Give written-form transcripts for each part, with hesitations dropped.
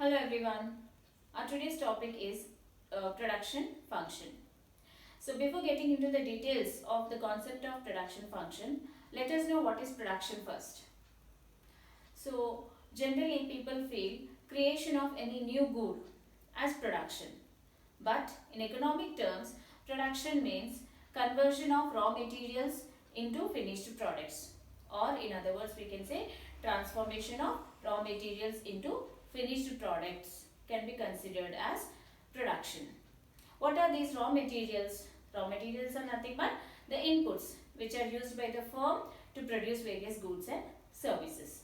Hello everyone. Our today's topic is production function. So before getting into the details of the concept of production function, let us know what is production first. So generally people feel creation of any new good as production. But in economic terms, production means conversion of raw materials into finished products. Or in other words, we can say transformation of raw materials into finished products can be considered as production. What are these raw materials? Raw materials are nothing but the inputs which are used by the firm to produce various goods and services.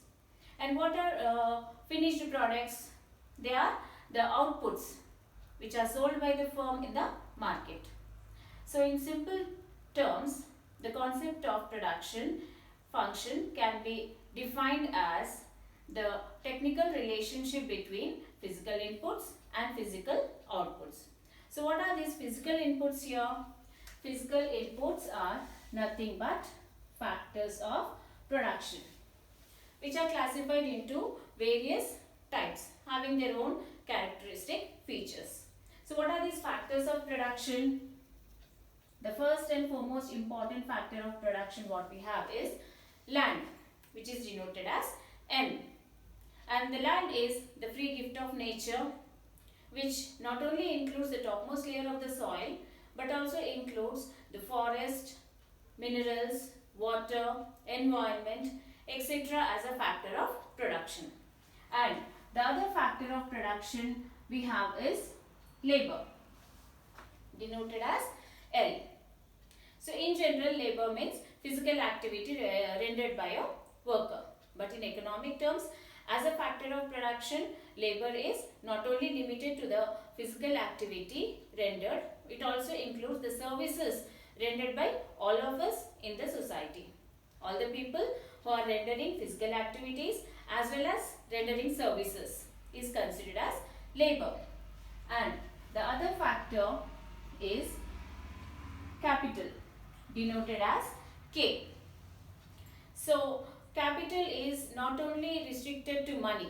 And what are finished products? They are the outputs which are sold by the firm in the market. So in simple terms, the concept of production function can be defined as the technical relationship between physical inputs and physical outputs. So what are these physical inputs here? Physical inputs are nothing but factors of production, which are classified into various types having their own characteristic features. So what are these factors of production? The first and foremost important factor of production what we have is land, which is denoted as N. And the land is the free gift of nature, which not only includes the topmost layer of the soil, but also includes the forest, minerals, water, environment, etc. as a factor of production. And the other factor of production we have is labor, denoted as L. So in general, labor means physical activity rendered by a worker. But in economic terms, as a factor of production, labor is not only limited to the physical activity rendered, it also includes the services rendered by all of us in the society. All the people who are rendering physical activities as well as rendering services is considered as labor. And the other factor is capital, denoted as K. So capital is not only restricted to money,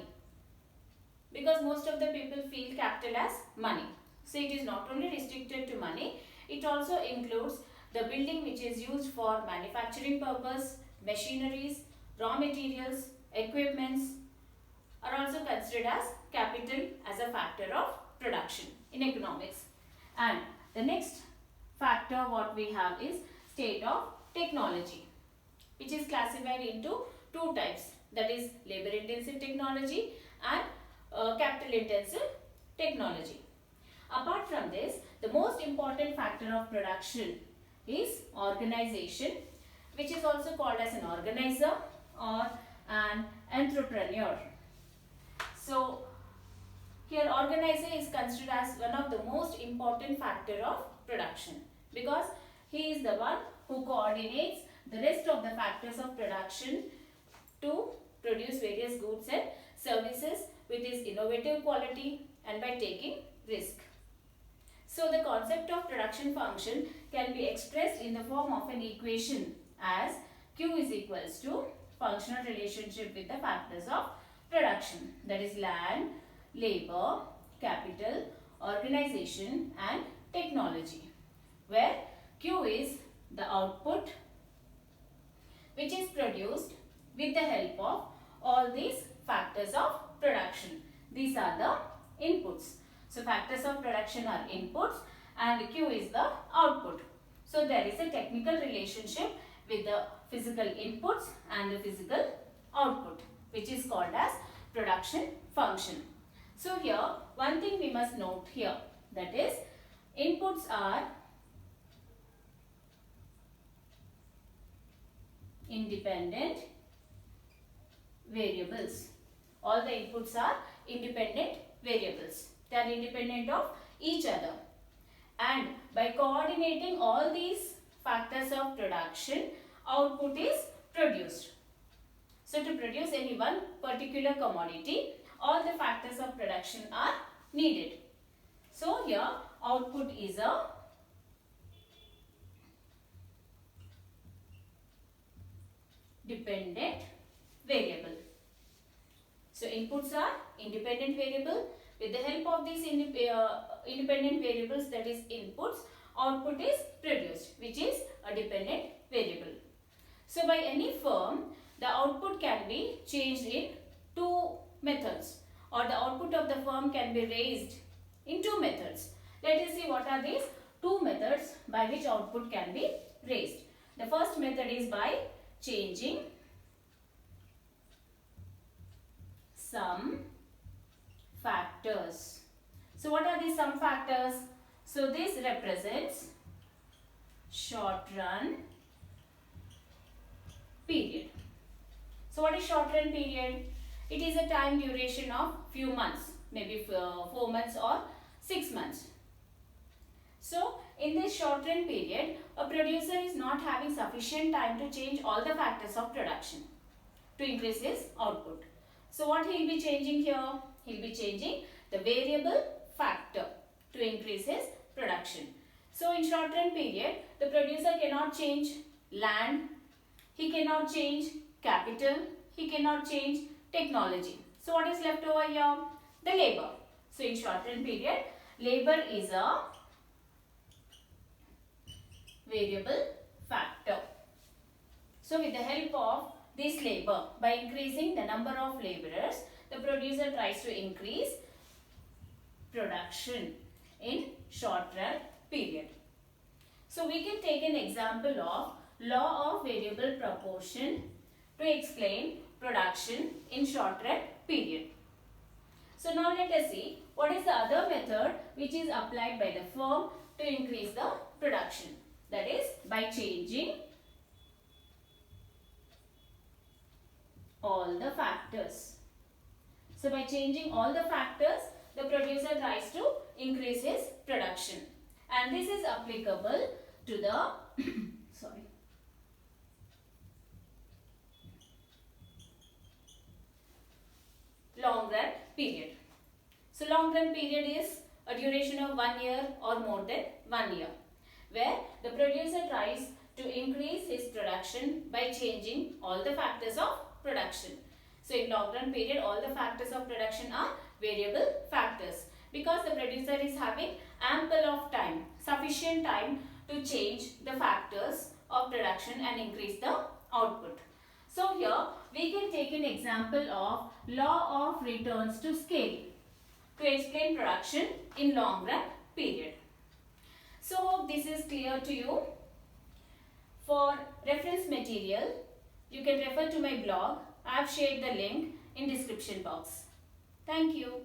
because most of the people feel capital as money. So it is not only restricted to money, it also includes the building which is used for manufacturing purpose, machineries, raw materials, equipments are also considered as capital as a factor of production in economics. And the next factor what we have is state of technology, which is classified into two types, that is labor intensive technology and capital intensive technology. Apart from this, the most important factor of production is organization, which is also called as an organizer or an entrepreneur. So here organizer is considered as one of the most important factor of production, because he is the one who coordinates the rest of the factors of production to produce various goods and services with his innovative quality and by taking risk. So the concept of production function can be expressed in the form of an equation as Q is equals to functional relationship with the factors of production, that is land, labor, capital, organization and technology, where Q is the output which is produced with the help of all these factors of production. These are the inputs. So factors of production are inputs and Q is the output. So there is a technical relationship with the physical inputs and the physical output, which is called as production function. So here one thing we must note here, that is inputs are independent variables. All the inputs are independent variables. They are independent of each other. And by coordinating all these factors of production, output is produced. So to produce any one particular commodity, all the factors of production are needed. So here output is a dependent variable. So inputs are independent variable. With the help of these independent variables, that is inputs, output is produced, which is a dependent variable. So by any firm, the output can be changed in two methods, or the output of the firm can be raised in two methods. Let us see what are these two methods by which output can be raised. The first method is by changing some factors. So what are these some factors? So this represents short run period. So what is short run period? It is a time duration of few months, maybe 4 months or 6 months. So in this short run period, a producer is not having sufficient time to change all the factors of production to increase his output. So what he will be changing here? He will be changing the variable factor to increase his production. So in short run period, the producer cannot change land, he cannot change capital, he cannot change technology. So what is left over here? The labor. So in short run period, labor is a variable factor. So with the help of this labor, by increasing the number of laborers, the producer tries to increase production in short run period. So we can take an example of law of variable proportion to explain production in short run period. So now let us see what is the other method which is applied by the firm to increase the production. That is by changing all the factors. So by changing all the factors, the producer tries to increase his production. And this is applicable to the long run period. So long run period is a duration of 1 year or more than 1 year, where the producer tries to increase his production by changing all the factors of production. So in long run period, all the factors of production are variable factors, because the producer is having ample of time, sufficient time to change the factors of production and increase the output. So here we can take an example of law of returns to scale to explain production in long run period. So hope this is clear to you. For reference material, you can refer to my blog. I have shared the link in description box. Thank you.